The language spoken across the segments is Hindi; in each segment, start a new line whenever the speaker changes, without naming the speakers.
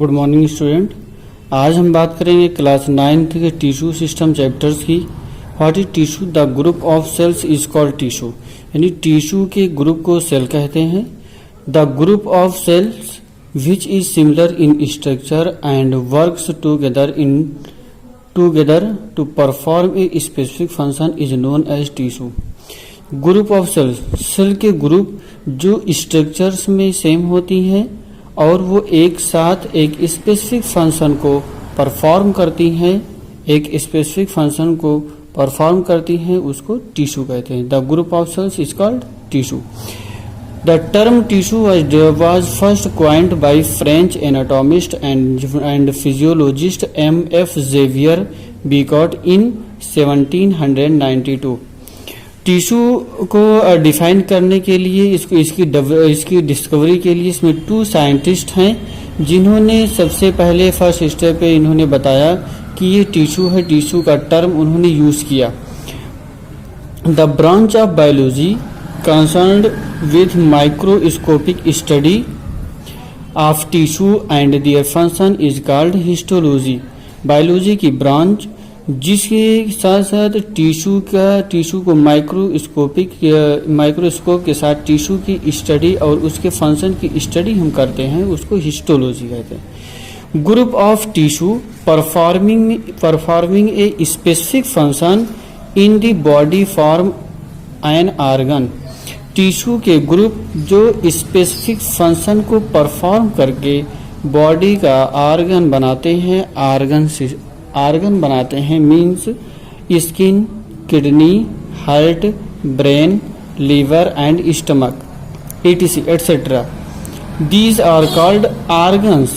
Good morning student. आज हम बात करेंगे क्लास 9th के टिश्यू सिस्टम चैप्टर्स की। What is tissue? The group of cells is called tissue. यानी टिश्यू के ग्रुप को सेल कहते हैं। The group of cells which is similar in structure and works together to perform a specific function is known as tissue. Group of cells, cell के ग्रुप जो स्ट्रक्चर्स में सेम होती हैं और वो एक साथ एक स्पेसिफिक फंक्शन को परफॉर्म करती हैं, एक स्पेसिफिक फंक्शन को परफॉर्म करती हैं, उसको टिश्यू कहते हैं। The group of cells is called tissue. The term tissue was first coined by French anatomist and physiologist M.F. Xavier Bicot in 1792। Tissue को डिफाइन करने के लिए इसकी डिस्कवरी के लिए इसमें 2 साइंटिस्ट हैं जिन्होंने सबसे पहले फर्स्ट स्टेप पे इन्होंने बताया कि ये टिश्यू है। टिश्यू का टर्म उन्होंने यूज किया। The branch of biology concerned with microscopic study of tissue and their function is called histology. Biology की ब्रांच जिसके साथ साथ टिश्यू को माइक्रोस्कोप के साथ टिश्यू की स्टडी और उसके फंक्शन की स्टडी हम करते हैं, उसको हिस्टोलॉजी कहते हैं। Group of tissue performing a specific function in the body form an organ. Tissue के ग्रुप जो स्पेसिफिक फंक्शन को परफॉर्म करके बॉडी का ऑर्गन बनाते हैं, ऑर्गन बनाते हैं means skin, kidney, heart, brain, liver and stomach etc etc. These are called organs.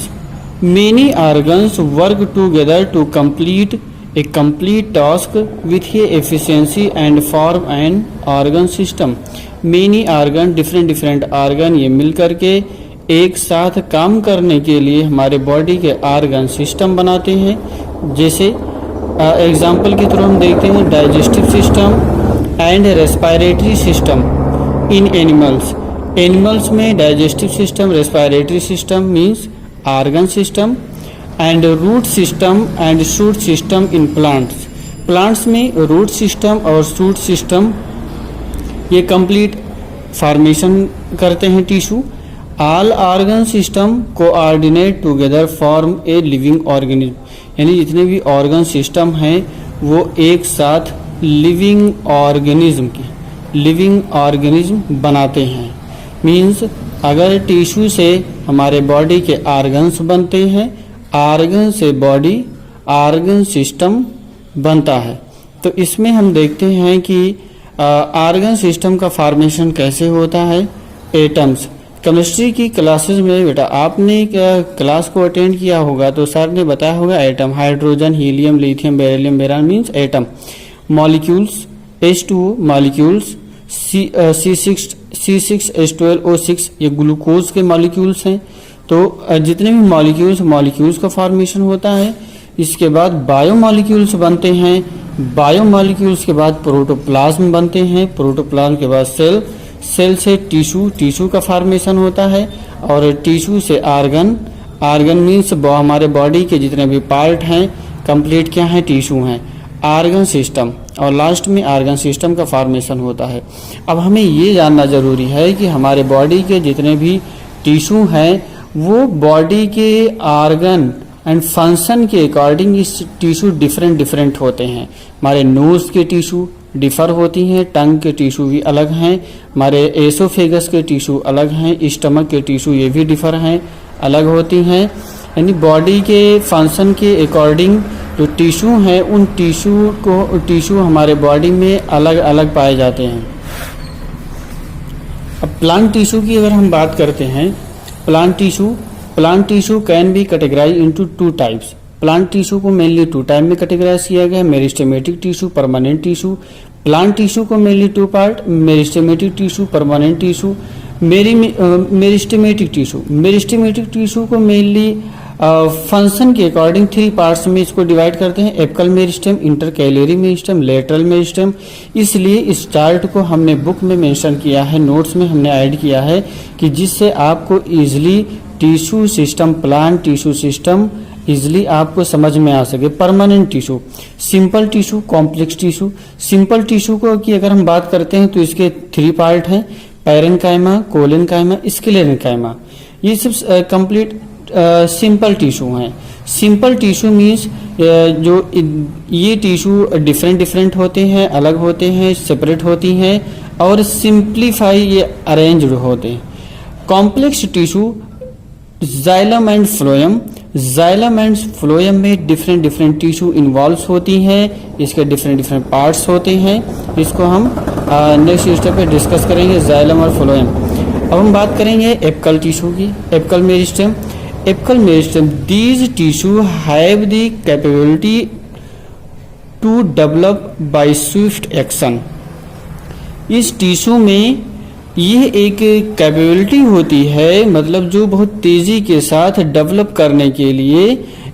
Many organs work together to complete a complete task with a efficiency and form an organ system. Many organ, different organ ये मिल करके एक साथ काम करने के लिए हमारे बॉडी के ऑर्गन सिस्टम बनाते हैं। जैसे एग्जाम्पल के थ्रू हम देखते हैं digestive system and respiratory system in animals. Animals में digestive system, respiratory system means organ system and root system and shoot system in plants. Plants में रूट सिस्टम और शूट सिस्टम ये कंप्लीट फॉर्मेशन करते हैं tissue. All organ system coordinate together form a living organism. यानी जितने भी ऑर्गन सिस्टम हैं वो एक साथ लिविंग ऑर्गेनिज्म बनाते हैं। मीन्स अगर टिश्यू से हमारे बॉडी के ऑर्गन्स बनते हैं, ऑर्गन से बॉडी ऑर्गन सिस्टम बनता है। तो इसमें हम देखते हैं कि ऑर्गन सिस्टम का फॉर्मेशन कैसे होता है। एटम्स, केमिस्ट्री की क्लासेस में बेटा आपने क्लास को अटेंड किया होगा तो सर ने बताया होगा atom, hydrogen, helium, lithium, beryllium, boron means atom. Molecules, H2O molecules, C6H12O6 ये ग्लूकोज के मॉलिक्यूल्स हैं। तो जितने भी मॉलिक्यूल्स का फॉर्मेशन होता है। इसके बाद बायोमॉलिक्यूल्स बनते हैं। बायोमॉलिक्यूल्स के बाद प्रोटोप्लाज्म बनते हैं। प्रोटोप्लाज्म के बाद सेल से टिश्यू का फॉर्मेशन होता है और टिश्यू से ऑर्गन मीन्स हमारे बॉडी के जितने भी पार्ट हैं कंप्लीट क्या है, टिश्यू हैं। ऑर्गन सिस्टम और लास्ट में ऑर्गन सिस्टम का फॉर्मेशन होता है। अब हमें ये जानना जरूरी है कि हमारे बॉडी के जितने भी टिश्यू हैं वो बॉडी के ऑर्गन एंड फंक्शन के अकॉर्डिंग इस टिश्यू डिफरेंट होते हैं। हमारे नोज के टिश्यू डिफर होती हैं, टंग के टिश्यू भी अलग हैं, हमारे एसोफेगस के टिश्यू अलग हैं, स्टमक के टिश्यू ये भी डिफर हैं, अलग होती हैं। यानी बॉडी के फंक्शन के अकॉर्डिंग जो टिश्यू हैं उन टिश्यू हमारे बॉडी में अलग अलग पाए जाते हैं। अब प्लांट टिश्यू की अगर हम बात करते हैं, plant tissue can be categorise into 2 types. Plant tissue को मेनली 2 टाइप में कैटेगराइज किया गया है, meristematic tissue, permanent tissue. Plant tissue को mainly 2 part, meristematic tissue, permanent tissue. Meristematic tissue को मेनली फंक्शन के अकॉर्डिंग 3 पार्ट्स में इसको डिवाइड करते हैं, apical meristem, intercalary meristem, lateral meristem. इसलिए इस चार्ट को हमने बुक में मेंशन किया है, नोट्स में हमने ऐड किया है कि जिससे आपको easily tissue system, plant tissue system easily आपको समझ में आ सके। Permanent tissue, simple tissue, complex tissue. Simple tissue को की अगर हम बात करते हैं तो इसके 3 पार्ट हैं, पैरेन्काइमा, कोलेनकाइमा, स्क्लेरेन्काइमा। ये सब कंप्लीट सिंपल टिश्यू हैं। सिंपल टिश्यू मीन्स जो ये टिश्यू डिफरेंट होते हैं, अलग होते हैं, सेपरेट होती हैं और सिंप्लीफाई ये अरेंज्ड होते हैं। Complex tissue xylem and phloem, xylem and phloem में डिफरेंट टिश्यू इन्वॉल्व होती हैं, इसके डिफरेंट पार्ट्स होते हैं। इसको हम नेक्स्ट स्टेप पे डिस्कस करेंगे, जाइलम और फ्लोएम। अब हम बात करेंगे एपिकल टिश्यू की, apical meristem. Apical meristem, these tissue have the capability to develop by swift action. इस टिश्यू में ये एक कैपेबिलिटी होती है, मतलब जो बहुत तेजी के साथ डेवलप करने के लिए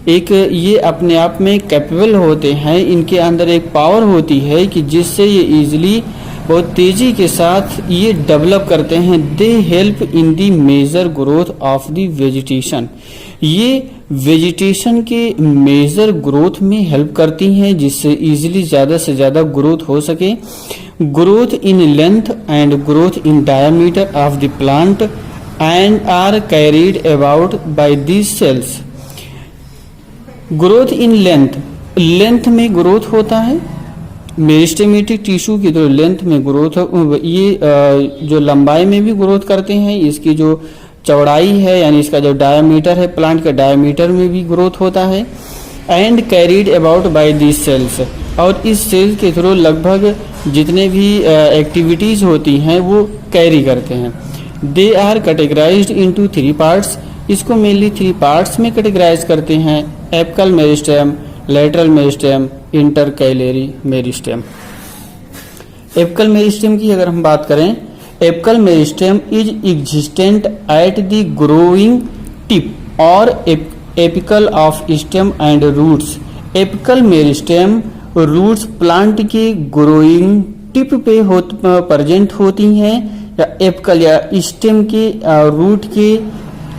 एक ये अपने आप में कैपेबल होते हैं। इनके अंदर एक पावर होती है कि जिससे ये इजीली बहुत तेजी के साथ ये डेवलप करते हैं। They help in the major growth of the vegetation. ये वेजिटेशन के मेजर ग्रोथ में हेल्प करती हैं, जिससे इजीली ज़्यादा से ज़्यादा ग्रोथ हो सके। Growth in length and growth in diameter of the plant and are carried about by these cells. Growth in length, length में ग्रोथ होता है मेरिस्टेमेटिक टिश्यू की, तो लेंथ में ग्रोथ, ये जो लंबाई में भी ग्रोथ करते हैं। इसकी जो चौड़ाई है यानी इसका जो डायमीटर है, प्लांट का डायमीटर में भी ग्रोथ होता है। And carried about by this cells, और इस सेल के थ्रू लगभग जितने भी एक्टिविटीज होती हैं वो कैरी करते हैं। They are categorised into 3 parts. इसको मेनली 3 पार्ट्स में कैटेगराइज करते हैं, apical meristem, lateral meristem, intercalary meristem. Apical meristem की अगर हम बात करें, apical meristem is existent at the growing tip और apical of stem and roots. Apical meristem roots plant के ग्रोइंग टिप पे प्रेजेंट होती हैं, या एपिकल या स्टेम के रूट के,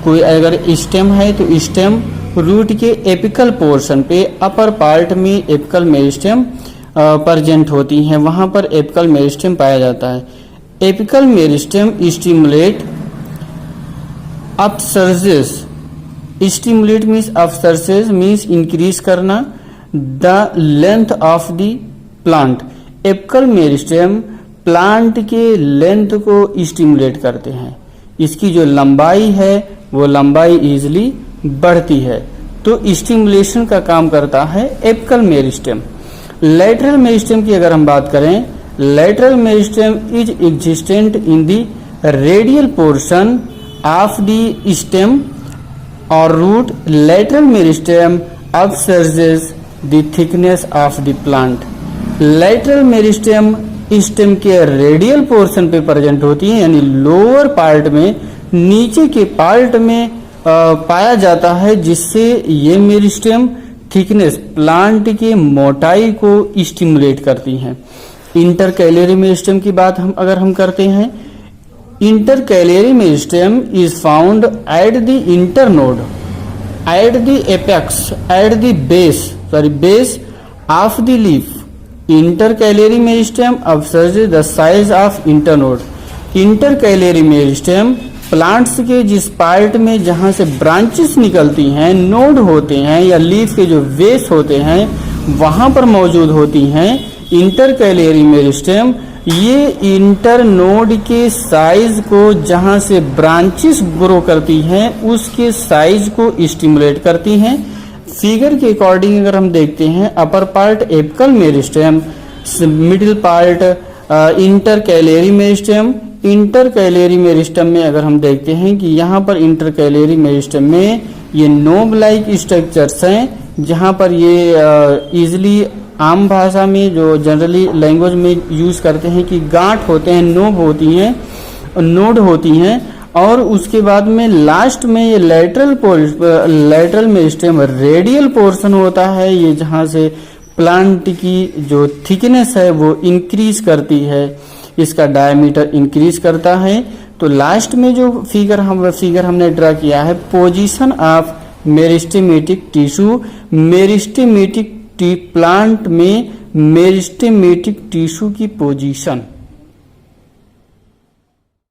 कोई अगर स्टेम है तो स्टेम रूट के एपिकल पोर्शन पे अपर पार्ट में एपिकल मेरिस्टेम प्रेजेंट होती हैं, वहां पर एपिकल मेरिस्टेम पाया जाता है। Apical meristem stimulate upsurges, stimulate means upsurges means increase करना the length of the plant. Apical meristem plant के लेंथ को स्टिमुलेट करते हैं, इसकी जो लंबाई है वो लंबाई इजिली बढ़ती है, तो स्टिमुलेशन का काम करता है एपिकल मेरिस्टेम। लेटरल मेरिस्टेम की अगर हम बात करें, lateral meristem is existent in the radial portion of the stem और root. Lateral meristem upsurges the thickness of the plant. Lateral meristem stem के रेडियल पोर्शन पे प्रेजेंट होती है, यानी लोअर पार्ट में, नीचे के पार्ट में पाया जाता है, जिससे ये मेरिस्टेम थिकनेस, प्लांट की मोटाई को स्टिमुलेट करती हैं। इंटरकैलियरी मेरिस्टेम की बात हम करते हैं, intercalary meristem is found at the internode, at the apex, at the base of the leaf. Intercalary meristem observes the size of internode। Intercalary meristem plants के जिस पार्ट में जहां से ब्रांचेस निकलती हैं, नोड होते हैं या लीफ के जो बेस होते हैं, वहां पर मौजूद होती हैं इंटरकैलियरी मेरिस्टेम। ये इंटरनोड के साइज को, जहां से ब्रांचेस ग्रो करती हैं, उसके साइज को स्टिमुलेट करती हैं। फिगर के अकॉर्डिंग अगर हम देखते हैं, upper part apical meristem, middle part intercalary meristem. Intercalary meristem में अगर हम देखते हैं कि यहाँ पर इंटरकैलियरी मेरिस्टेम में ये नोब लाइक स्ट्रक्चर्स हैं, जहाँ पर ये इजिली आम भाषा में जो जनरली लैंग्वेज में यूज करते हैं कि गांठ होते हैं, नोब होती हैं, नोड होती हैं, और उसके बाद में लास्ट में ये लेटरल मेरिस्टेम रेडियल पोर्शन होता है, ये जहां से प्लांट की जो थिकनेस है वो इंक्रीज करती है, इसका डायमीटर इंक्रीज करता है। तो लास्ट में जो फिगर हमने ड्रा किया है, position of meristematic tissue, meristematic plant में मेरिस्टेमेटिक टिश्यू की पोजीशन